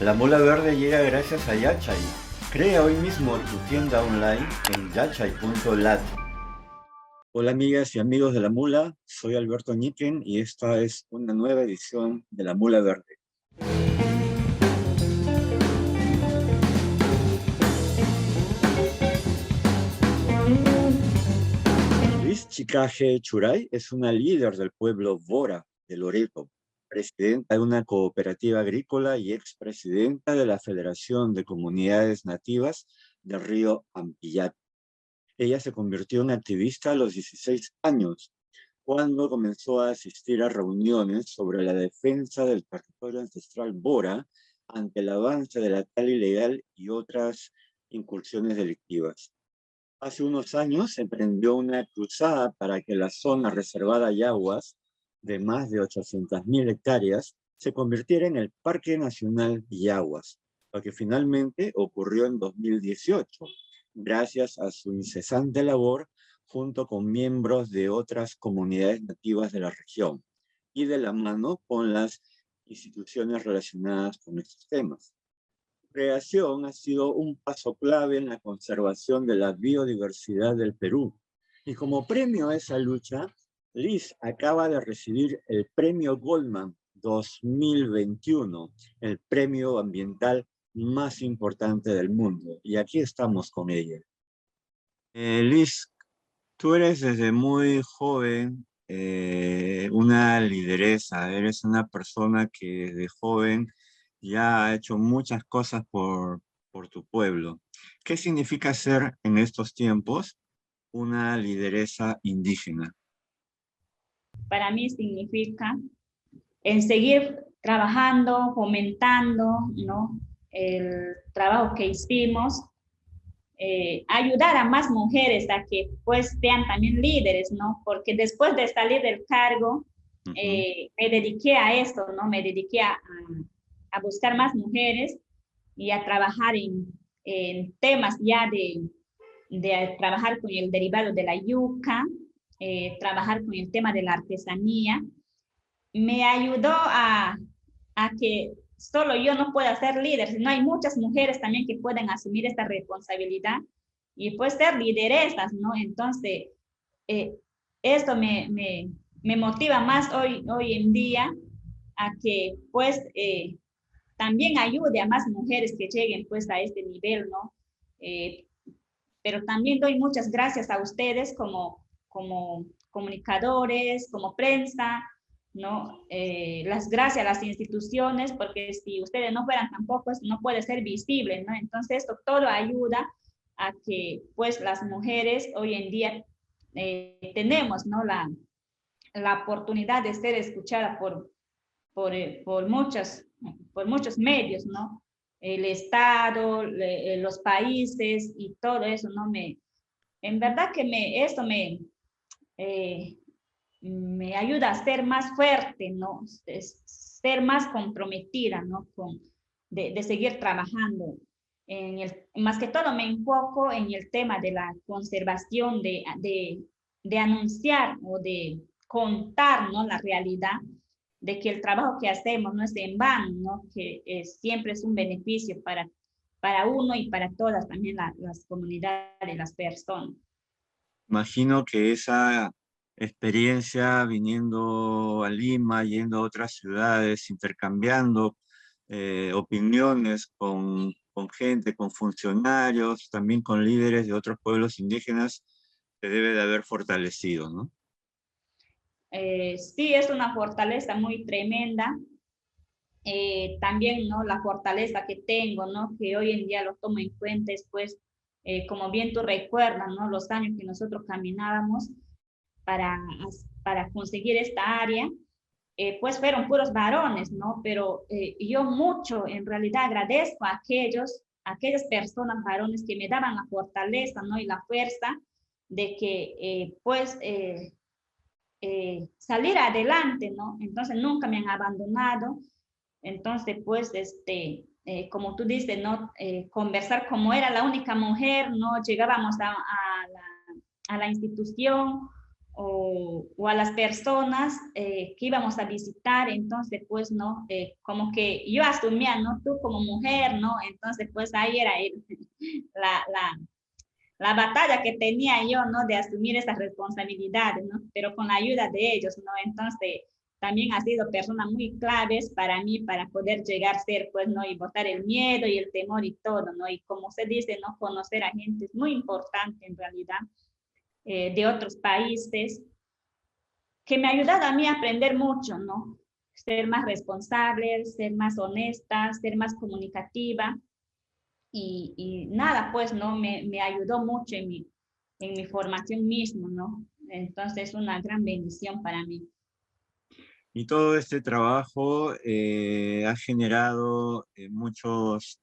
La Mula Verde llega gracias a Yachai. Crea hoy mismo tu tienda online en yachai.lat. Hola amigas y amigos de La Mula, soy Alberto Ñiquen y esta es una nueva edición de La Mula Verde. Luis Chicaje Churay es una líder del pueblo Bora de Loreto, presidenta de una cooperativa agrícola y expresidenta de la Federación de Comunidades Nativas del río Ampillat. Ella se convirtió en activista a los 16 años, cuando comenzó a asistir a reuniones sobre la defensa del territorio ancestral Bora ante el avance de la tala ilegal y otras incursiones delictivas. Hace unos años emprendió una cruzada para que la zona reservada Yaguas, de más de 800.000 hectáreas, se convirtiera en el Parque Nacional Yaguas, lo que finalmente ocurrió en 2018, gracias a su incesante labor junto con miembros de otras comunidades nativas de la región y de la mano con las instituciones relacionadas con estos temas. Creación ha sido un paso clave en la conservación de la biodiversidad del Perú. Y como premio a esa lucha, Liz acaba de recibir el Premio Goldman 2021, el premio ambiental más importante del mundo. Y aquí estamos con ella. Liz, tú eres desde muy joven una lideresa, eres una persona que desde joven ya ha hecho muchas cosas por tu pueblo. ¿Qué significa ser en estos tiempos una lideresa indígena? Para mí significa en seguir trabajando, fomentando, ¿no? El trabajo que hicimos, ayudar a más mujeres a que pues sean también líderes, ¿no? Porque después de salir del cargo, me dediqué a esto, ¿no? Me dediqué a buscar más mujeres y a trabajar en temas ya de trabajar con el derivado de la yuca, trabajar con el tema de la artesanía, me ayudó a que solo yo no pueda ser líder, sino hay muchas mujeres también que pueden asumir esta responsabilidad y pues ser lideresas, ¿no? Entonces, eh, esto me motiva más hoy en día a que pues también ayude a más mujeres que lleguen pues a este nivel, ¿no? Eh, pero también doy muchas gracias a ustedes como comunicadores, como prensa, ¿no? Las gracias a las instituciones, porque si ustedes no fueran tampoco, no puede ser visible, ¿no? Entonces, esto todo ayuda a que, pues, las mujeres hoy en día tenemos, ¿no? La oportunidad de ser escuchada por, por muchos medios, ¿no? El Estado, los países y todo eso, ¿no? En verdad que esto eh, me ayuda a ser más fuerte, ¿no? Ser más comprometida, ¿no? De seguir trabajando. Más que todo me enfoco en el tema de la conservación, de anunciar o de contar, ¿no? La realidad de que el trabajo que hacemos no es en vano, ¿no? Que siempre es un beneficio para uno y para todas también las comunidades, las personas. Imagino que esa experiencia viniendo a Lima, yendo a otras ciudades, intercambiando opiniones con gente, con funcionarios, también con líderes de otros pueblos indígenas, te debe de haber fortalecido, ¿no? Sí, es una fortaleza muy tremenda. También, ¿no? La fortaleza que tengo, ¿no? Que hoy en día lo tomo en cuenta después, como bien tú recuerdas, ¿no? Los años que nosotros caminábamos para, para conseguir esta área, pues fueron puros varones, ¿no? Pero yo mucho, en realidad, agradezco a aquellas personas varones que me daban la fortaleza, ¿no? Y la fuerza de que, salir adelante, ¿no? Entonces, nunca me han abandonado. Entonces, pues, como tú dices, ¿no? Conversar como era la única mujer, ¿no? Llegábamos a la institución o a las personas que íbamos a visitar, entonces pues no, como que yo asumía, ¿no? Tú como mujer, ¿no? Entonces pues ahí era la, la, la batalla que tenía yo, ¿no? De asumir esas responsabilidades, ¿no? Pero con la ayuda de ellos, ¿no? Entonces también ha sido personas muy claves para mí, para poder llegar a ser, pues, ¿no? Y botar el miedo y el temor y todo, ¿no? Y como se dice, ¿no? Conocer a gente es muy importante en realidad, de otros países, que me ha ayudado a mí a aprender mucho, ¿no? Ser más responsable, ser más honesta, ser más comunicativa y nada, pues, ¿no? Me ayudó mucho en mi formación mismo, ¿no? Entonces, es una gran bendición para mí. Y todo este trabajo ha generado muchos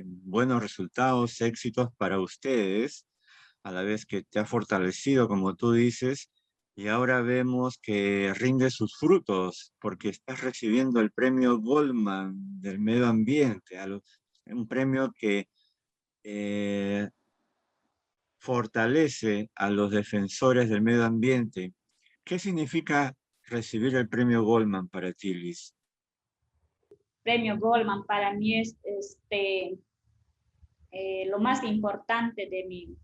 buenos resultados, éxitos para ustedes, a la vez que te ha fortalecido, como tú dices, y ahora vemos que rinde sus frutos, porque estás recibiendo el premio Goldman del medio ambiente, un premio que eh, fortalece a los defensores del medio ambiente. ¿Qué significa recibir el premio Goldman para ti, Liz? Premio Goldman para mí es lo más importante de mi,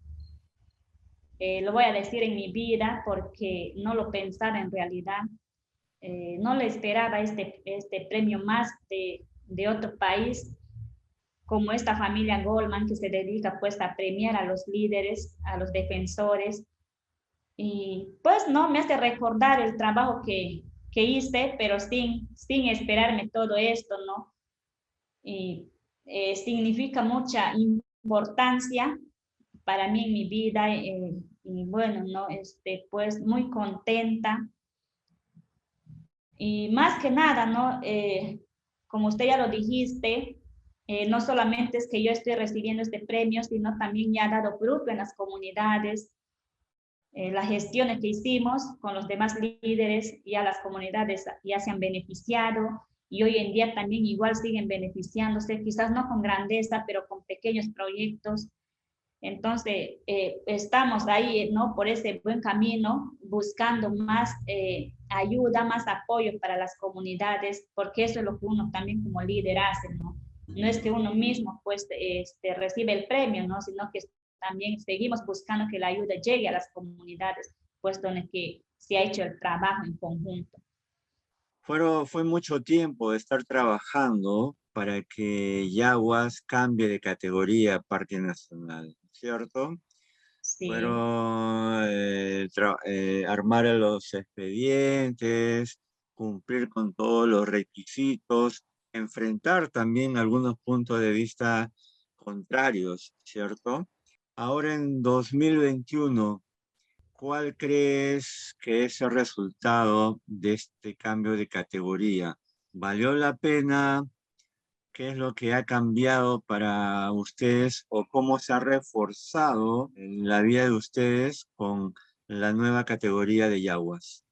lo voy a decir en mi vida porque no lo pensaba en realidad. No le esperaba este premio más de otro país, como esta familia Goldman que se dedica pues a premiar a los líderes, a los defensores. Y pues no, me hace recordar el trabajo que hice, pero sin esperarme todo esto, ¿no? Y significa mucha importancia para mí en mi vida y bueno, ¿no? Pues muy contenta y más que nada, ¿no? Como usted ya lo dijiste, no solamente es que yo estoy recibiendo este premio, sino también ya ha dado fruto en las comunidades, las gestiones que hicimos con los demás líderes, ya las comunidades ya se han beneficiado y hoy en día también igual siguen beneficiándose, quizás no con grandeza, pero con pequeños proyectos. Entonces, estamos ahí, ¿no? Por ese buen camino, buscando más ayuda, más apoyo para las comunidades, porque eso es lo que uno también como líder hace, ¿no? No es que uno mismo, pues, recibe el premio, ¿no? Sino que también seguimos buscando que la ayuda llegue a las comunidades, pues, donde que se ha hecho el trabajo en conjunto. Fue mucho tiempo de estar trabajando para que Yaguas cambie de categoría a Parque Nacional, ¿cierto? Sí. Fueron armar los expedientes, cumplir con todos los requisitos, enfrentar también algunos puntos de vista contrarios, ¿cierto? Ahora en 2021, ¿cuál crees que es el resultado de este cambio de categoría? ¿Valió la pena? ¿Qué es lo que ha cambiado para ustedes o cómo se ha reforzado en la vida de ustedes con la nueva categoría de Yaguas?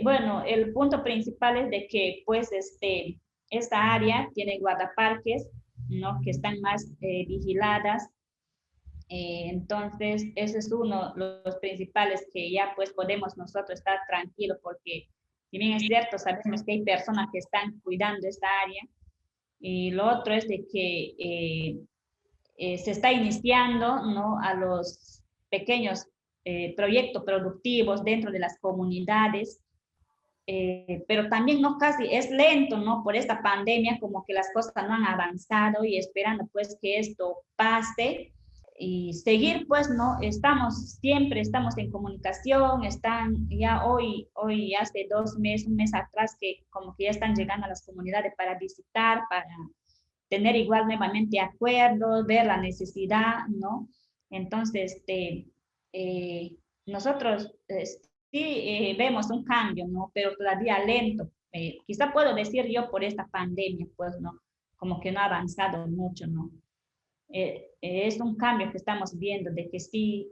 Bueno, el punto principal es de que pues esta área tiene guardaparques, ¿no? Que están más vigiladas. Entonces, ese es uno de los principales que ya pues podemos nosotros estar tranquilos porque si bien es cierto, sabemos que hay personas que están cuidando esta área. Y lo otro es de que se está iniciando, ¿no? A los pequeños proyectos productivos dentro de las comunidades, pero también no casi es lento, ¿no? Por esta pandemia como que las cosas no han avanzado y esperando pues que esto pase y seguir pues, ¿no? Siempre estamos en comunicación, están ya hoy hace 2 meses, un mes atrás que como que ya están llegando a las comunidades para visitar, para tener igual nuevamente acuerdos, ver la necesidad, ¿no? Entonces, nosotros sí vemos un cambio, ¿no? Pero todavía lento. Quizá puedo decir yo por esta pandemia, pues, ¿no? Como que no ha avanzado mucho, ¿no? Es un cambio que estamos viendo de que sí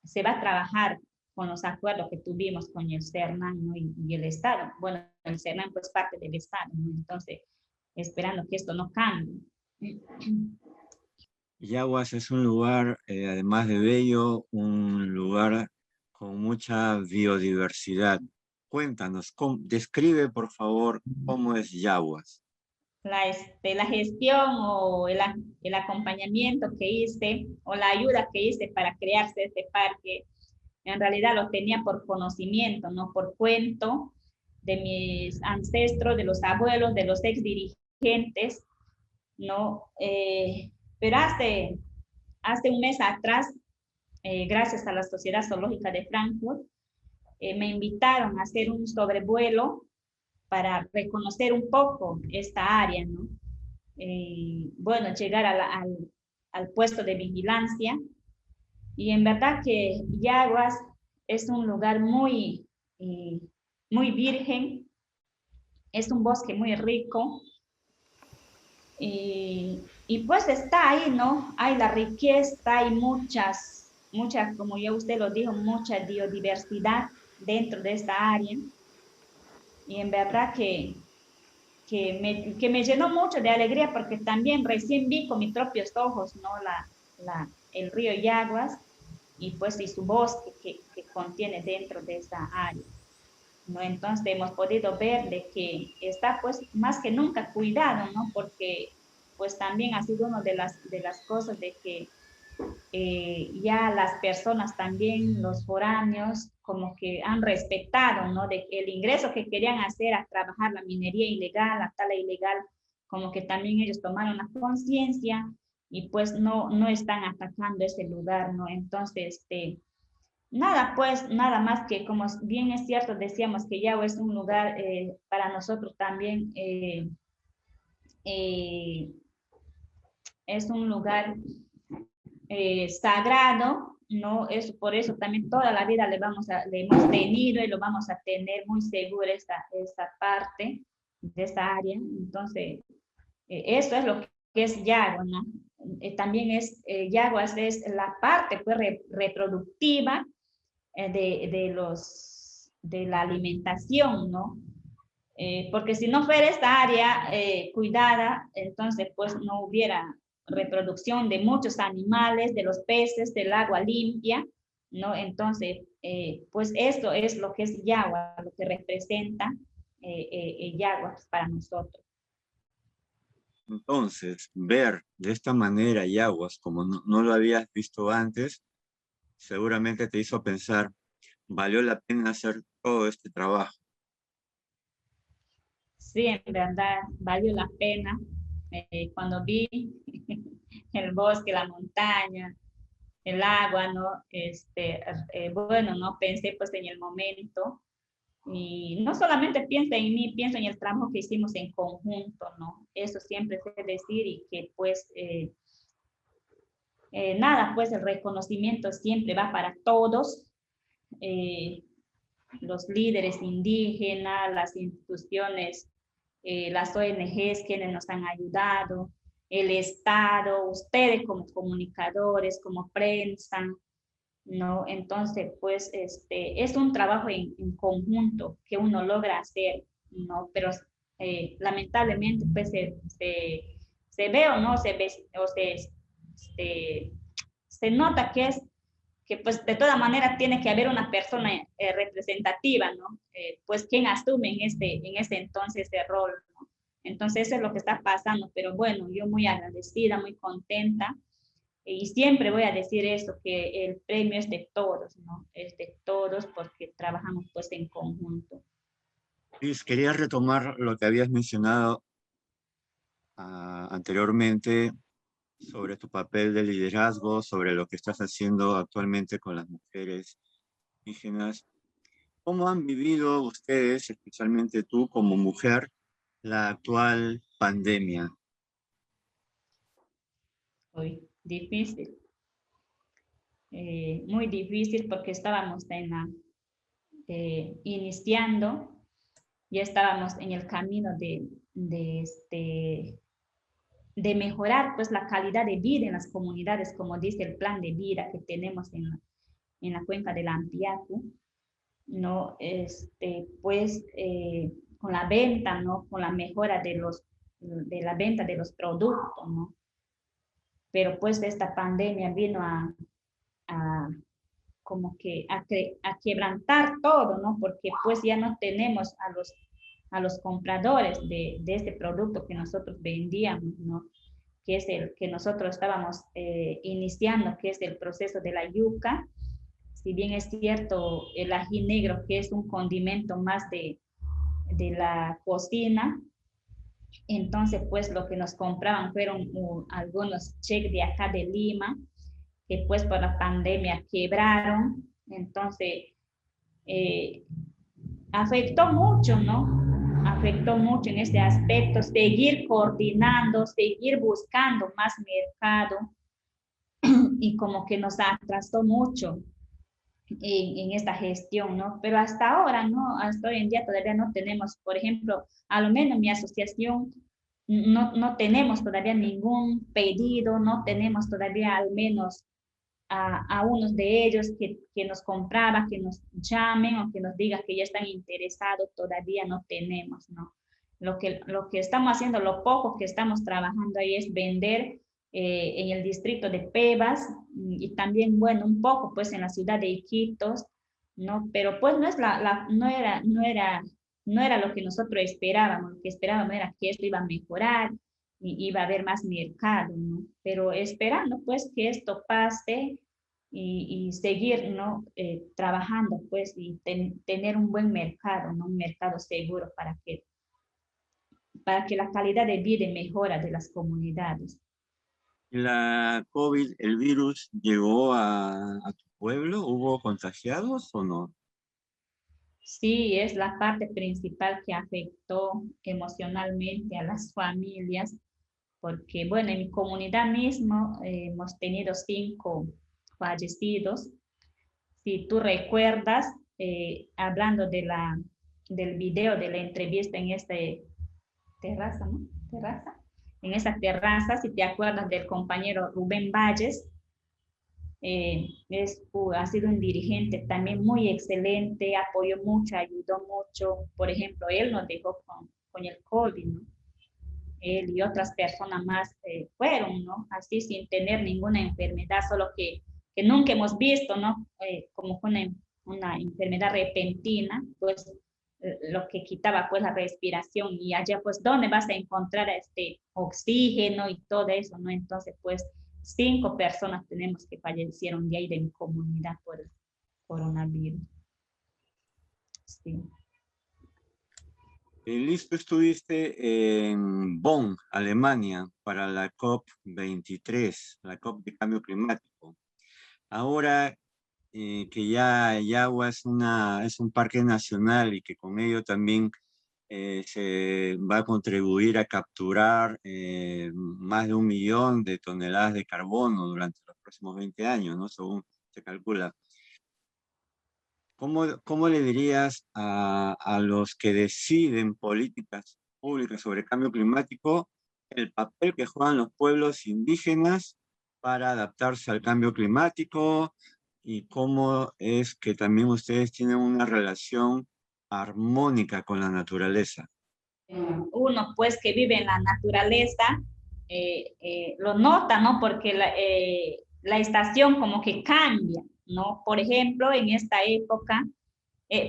se va a trabajar con los acuerdos que tuvimos con el CERNAN, ¿no? y el Estado. Bueno, el CERNAN pues parte del Estado, ¿no? Entonces, esperando que esto no cambie. Yaguas es un lugar, además de bello, un lugar con mucha biodiversidad. Cuéntanos, describe por favor cómo es Yaguas. La gestión o el acompañamiento que hice o la ayuda que hice para crearse este parque, en realidad lo tenía por conocimiento, no por cuento de mis ancestros, de los abuelos, de los ex dirigentes, ¿no? Pero hace un mes atrás, gracias a la Sociedad Zoológica de Frankfurt, me invitaron a hacer un sobrevuelo para reconocer un poco esta área, ¿no? Bueno, llegar al puesto de vigilancia. Y en verdad que Yaguas es un lugar muy virgen, es un bosque muy rico. Y pues está ahí, ¿no? Hay la riqueza, hay muchas, como ya usted lo dijo, mucha biodiversidad dentro de esta área. Y en verdad que me llenó mucho de alegría porque también recién vi con mis propios ojos, ¿no? El río Yaguas y pues y su bosque que contiene dentro de esa área, ¿no? Entonces hemos podido ver de que está pues más que nunca cuidado, ¿no? Porque pues también ha sido una de las cosas de que ya las personas también, los foráneos, como que han respetado, ¿no? De el ingreso que querían hacer a trabajar la minería ilegal, la tala ilegal, como que también ellos tomaron la conciencia y pues no están atacando ese lugar, ¿no? Entonces, nada, pues, nada más que como bien es cierto, decíamos que Yahweh es un lugar para nosotros también, eh, es un lugar sagrado, ¿no? Es por eso también toda la vida le hemos tenido y lo vamos a tener muy seguro esta parte de esta área. Entonces, eso es lo que es Yaguas, ¿no? También Yaguas es la parte pues, reproductiva de la alimentación, ¿no? Porque si no fuera esta área cuidada, entonces pues no hubiera reproducción de muchos animales, de los peces, del agua limpia, ¿no? Entonces, pues esto es lo que es Yagua, lo que representa Yagua para nosotros. Entonces, ver de esta manera Yaguas como no lo habías visto antes, seguramente te hizo pensar, ¿valió la pena hacer todo este trabajo? Sí, en verdad, valió la pena. Cuando vi el bosque, la montaña, el agua, ¿no? Bueno, no pensé pues en el momento y no solamente pienso en mí, pienso en el trabajo que hicimos en conjunto, ¿no? Eso siempre sé decir y que pues nada, pues el reconocimiento siempre va para todos, eh, los líderes indígenas, las instituciones, las ONGs quienes nos han ayudado, el Estado, ustedes como comunicadores, como prensa, ¿no? Entonces, pues, es un trabajo en conjunto que uno logra hacer, ¿no? Pero lamentablemente, pues, se ve o no se ve, o se nota que pues de todas maneras tiene que haber una persona representativa, ¿no? Pues quien asume en este entonces ese rol, ¿no? Entonces eso es lo que está pasando, pero bueno, yo muy agradecida, muy contenta y siempre voy a decir eso, que el premio es de todos, ¿no? Es de todos porque trabajamos pues en conjunto. Luis, quería retomar lo que habías mencionado anteriormente sobre tu papel de liderazgo, sobre lo que estás haciendo actualmente con las mujeres indígenas. ¿Cómo han vivido ustedes, especialmente tú como mujer, la actual pandemia? Hoy, difícil, muy difícil porque estábamos iniciando, ya estábamos en el camino de mejorar pues la calidad de vida en las comunidades, como dice el plan de vida que tenemos en la cuenca del Ampiacu, ¿no? Pues con la venta, ¿no? Con la mejora de la venta de los productos, ¿no? Pero pues esta pandemia vino a como que a quebrantar todo, ¿no? Porque pues ya no tenemos a los compradores de este producto que nosotros vendíamos, ¿no? Que es el que nosotros estábamos iniciando, que es el proceso de la yuca. Si bien es cierto, el ají negro, que es un condimento más de la cocina, entonces pues lo que nos compraban fueron algunos cheques de acá de Lima, que pues por la pandemia quebraron, entonces afectó mucho, ¿no? Afectó mucho en este aspecto, seguir coordinando, seguir buscando más mercado y como que nos atrasó mucho en esta gestión, ¿no? Pero hasta ahora, ¿no? Hasta hoy en día todavía no tenemos, por ejemplo, a lo menos mi asociación, no tenemos todavía ningún pedido, no tenemos todavía al menos a unos de ellos que nos compraba, que nos llamen o que nos digan que ya están interesados, todavía no tenemos, ¿no? Lo que estamos haciendo, lo poco que estamos trabajando ahí es vender en el distrito de Pebas y también, bueno, un poco pues en la ciudad de Iquitos, ¿no? Pero pues no, no era lo que nosotros esperábamos. Lo que esperábamos era que esto iba a mejorar y iba a haber más mercado, ¿no? Pero esperando pues que esto pase y seguir, ¿no? Trabajando pues y tener un buen mercado, ¿no? Un mercado seguro para que la calidad de vida y mejora de las comunidades. ¿La COVID, el virus, llegó a tu pueblo? ¿Hubo contagiados o no? Sí, es la parte principal que afectó emocionalmente a las familias, porque, bueno, en mi comunidad mismo hemos tenido 5 fallecidos. Si tú recuerdas, hablando del video de la entrevista en esta terraza, ¿no? Terraza. En esa terraza, si te acuerdas del compañero Rubén Valles, ha sido un dirigente también muy excelente, apoyó mucho, ayudó mucho. Por ejemplo, él nos dejó con el COVID, ¿no? Él y otras personas más fueron, ¿no? Así sin tener ninguna enfermedad, solo que nunca hemos visto, ¿no? Como fue una enfermedad repentina, pues lo que quitaba pues la respiración y allá pues dónde vas a encontrar este oxígeno y todo eso, ¿no? Entonces pues 5 personas tenemos que fallecieron de ahí de mi comunidad por el coronavirus. Sí. Listo, estuviste en Bonn, Alemania, para la COP23, la COP de cambio climático. Ahora que ya Yagua es un parque nacional y que con ello también se va a contribuir a capturar más de 1 millón de toneladas de carbono durante los próximos 20 años, ¿no? Según se calcula. ¿Cómo le dirías a los que deciden políticas públicas sobre cambio climático el papel que juegan los pueblos indígenas para adaptarse al cambio climático y cómo es que también ustedes tienen una relación armónica con la naturaleza? Uno pues que vive en la naturaleza lo nota, ¿no? Porque la estación como que cambia, ¿no? Por ejemplo, en esta época,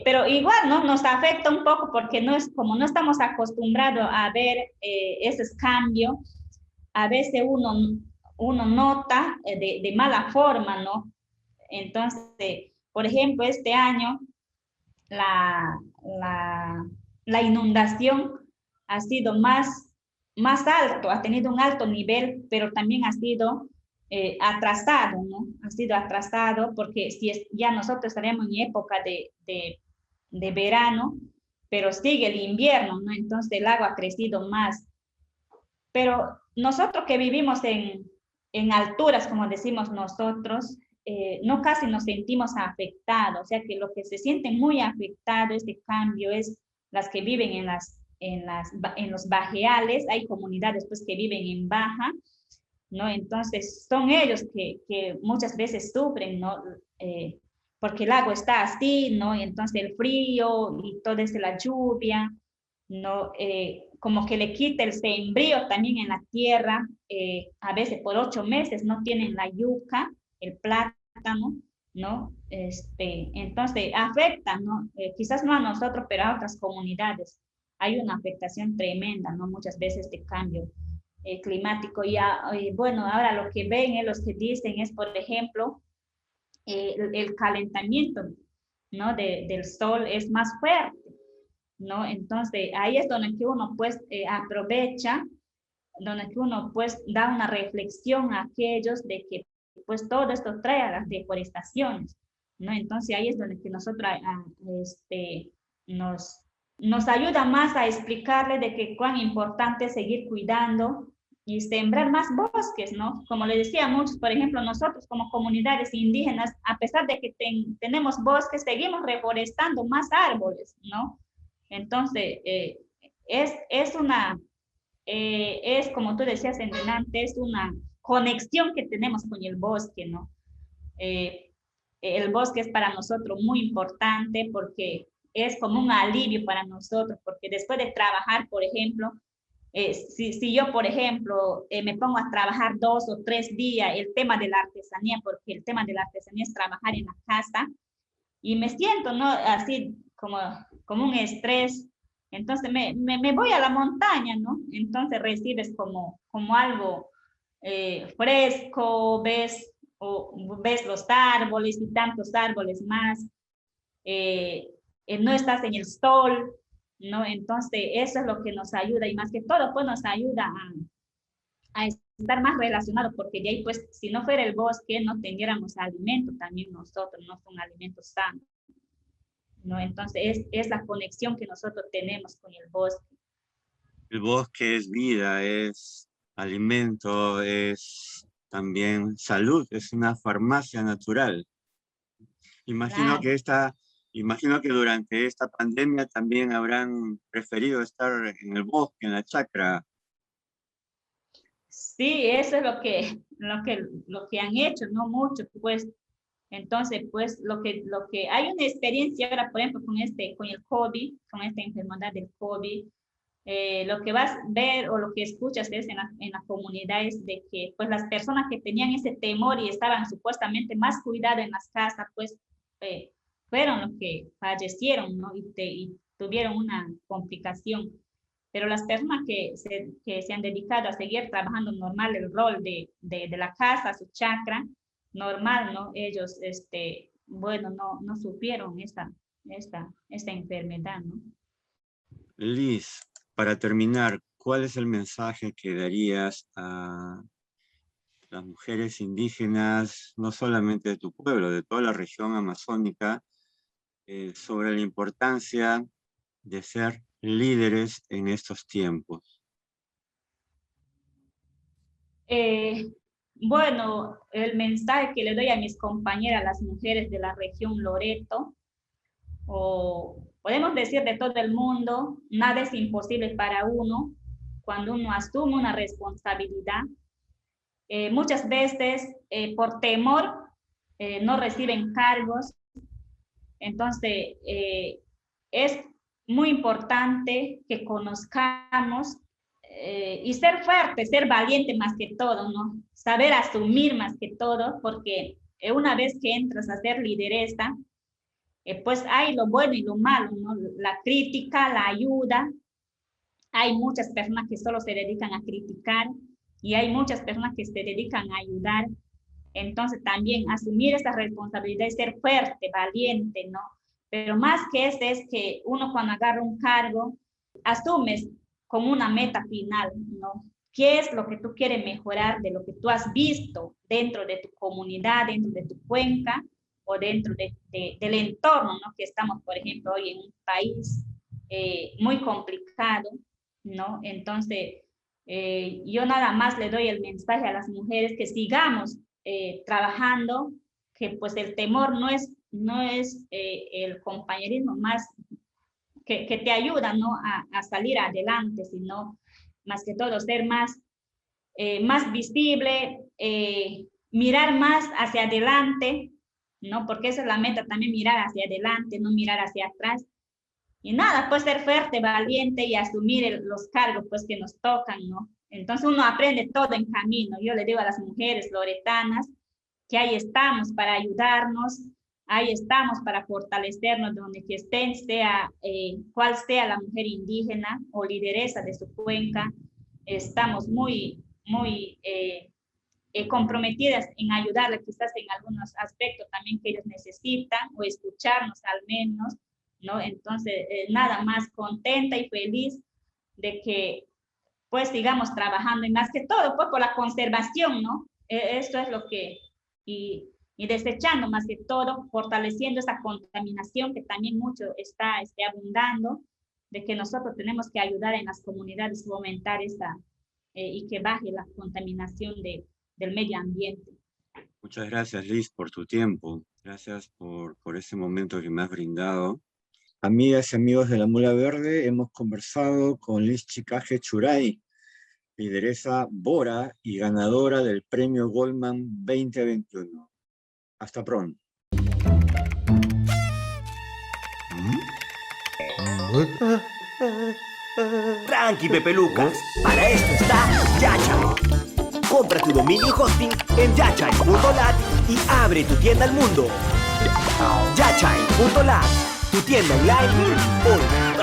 pero igual, ¿no? Nos afecta un poco porque no es como no estamos acostumbrados a ver esos cambios, a veces uno nota de mala forma, ¿no? Entonces, por ejemplo, este año la, la, la inundación ha sido más alto, ha tenido un alto nivel, pero también ha sido atrasado, ¿no? Ha sido atrasado porque si ya nosotros estaríamos en época de verano, pero sigue el invierno, ¿no? Entonces el agua ha crecido más. Pero nosotros que vivimos en alturas, como decimos nosotros, no casi nos sentimos afectados, o sea que lo que se sienten muy afectados este cambio es las que viven en los bajeales, hay comunidades pues que viven en baja, ¿no? Entonces son ellos que muchas veces sufren, ¿no? Porque el agua está así, ¿no? Y entonces el frío y toda esa la lluvia, ¿no? Como que le quita el sembrío también en la tierra, a veces por 8 meses no tienen la yuca, el plátano, ¿no? Entonces afecta, ¿no? Quizás no a nosotros, pero a otras comunidades. Hay una afectación tremenda, ¿no? Muchas veces de cambio climático. Bueno, ahora lo que ven, los que dicen es, por ejemplo, el calentamiento, ¿no? Del sol es más fuerte, ¿no? Entonces ahí es donde que uno pues aprovecha, donde que uno pues da una reflexión a aquellos de que pues todo esto trae a las deforestaciones, ¿no? Entonces ahí es donde que nosotros nos, nos ayuda más a explicarle de que cuán importante es seguir cuidando y sembrar más bosques, ¿no? Como le decía a muchos, por ejemplo, nosotros como comunidades indígenas, a pesar de que tenemos bosques, seguimos reforestando más árboles, ¿no? Entonces, es como tú decías en delante, es una conexión que tenemos con el bosque, ¿no? Eh, el bosque es para nosotros muy importante porque es como un alivio para nosotros, porque después de trabajar, por ejemplo, si yo, por ejemplo, me pongo a trabajar 2 o 3 días el tema de la artesanía, porque el tema de la artesanía es trabajar en la casa, y me siento, ¿no? Así como un estrés. Entonces me voy a la montaña, ¿no? Entonces recibes como algo fresco, ves los árboles y tantos árboles más, eh, no estás en el sol, ¿no? Entonces eso es lo que nos ayuda y más que todo, pues nos ayuda a estar más relacionados, porque de ahí, pues, si no fuera el bosque, no tendríamos alimento también nosotros, no son alimentos sanos, ¿no? Entonces es la conexión que nosotros tenemos con el bosque. El bosque es vida, es alimento, es también salud, es una farmacia natural. Imagino Claro. que imagino que durante esta pandemia también habrán preferido estar en el bosque, en la chacra. Sí, eso es lo que han hecho, no mucho, pues. Entonces, pues, lo que hay una experiencia ahora, por ejemplo, con el COVID, con esta enfermedad del COVID, lo que vas a ver o lo que escuchas es en la comunidad es de que, pues, las personas que tenían ese temor y estaban supuestamente más cuidadas en las casas, pues, eh, fueron los que fallecieron, ¿no? Y tuvieron una complicación. Pero las personas que se han dedicado a seguir trabajando normal el rol de la casa, su chakra, normal, ¿no? Ellos, bueno, no supieron esta enfermedad, ¿no? Liz, para terminar, ¿cuál es el mensaje que darías a las mujeres indígenas, no solamente de tu pueblo, de toda la región amazónica, sobre la importancia de ser líderes en estos tiempos? Eh, bueno, el mensaje que le doy a mis compañeras, las mujeres de la región Loreto, o podemos decir de todo el mundo, nada es imposible para uno cuando uno asume una responsabilidad. Muchas veces, por temor, no reciben cargos. Entonces, es muy importante que conozcamos y ser fuerte, ser valiente más que todo, ¿no? Saber asumir más que todo, porque una vez que entras a ser lideresa, pues hay lo bueno y lo malo, ¿no? La crítica, la ayuda. Hay muchas personas que solo se dedican a criticar y hay muchas personas que se dedican a ayudar. Entonces también asumir esa responsabilidad y ser fuerte, valiente, ¿no? Pero más que eso es que uno cuando agarra un cargo, asumes como una meta final, ¿no? ¿Qué es lo que tú quieres mejorar de lo que tú has visto dentro de tu comunidad, dentro de tu cuenca o dentro del entorno, ¿no? Que estamos, por ejemplo, hoy en un país muy complicado, ¿no? Entonces, yo nada más le doy el mensaje a las mujeres que sigamos trabajando, que pues el temor no es el compañerismo más que te ayuda, ¿no? a salir adelante, sino más que todo ser más visible, mirar más hacia adelante, ¿no? Porque esa es la meta también, mirar hacia adelante, no mirar hacia atrás. Y nada, pues ser fuerte, valiente y asumir los cargos pues que nos tocan, ¿no? Entonces uno aprende todo en camino. Yo le digo a las mujeres loretanas que ahí estamos para ayudarnos, ahí estamos para fortalecernos donde que estén, sea cual sea la mujer indígena o lideresa de su cuenca. Estamos muy comprometidas en ayudarles quizás en algunos aspectos también que ellos necesitan o escucharnos al menos, ¿no? Entonces, nada más contenta y feliz de que pues sigamos trabajando y más que todo pues por la conservación, ¿no? Esto es lo que, y desechando más que todo, fortaleciendo esa contaminación que también mucho está abundando, de que nosotros tenemos que ayudar en las comunidades, fomentar esa, y que baje la contaminación del medio ambiente. Muchas gracias, Liz, por tu tiempo. Gracias por ese momento que me has brindado. Amigas y amigos de la Mula Verde, hemos conversado con Liz Chicaje Churay, lideresa Bora y ganadora del Premio Goldman 2021. Hasta pronto. Tranqui, Pepe Lucas. Para esto está Yachay. Compra tu dominio y hosting en yachay.lat y abre tu tienda al mundo. Yachay.lat, tu tienda online hoy.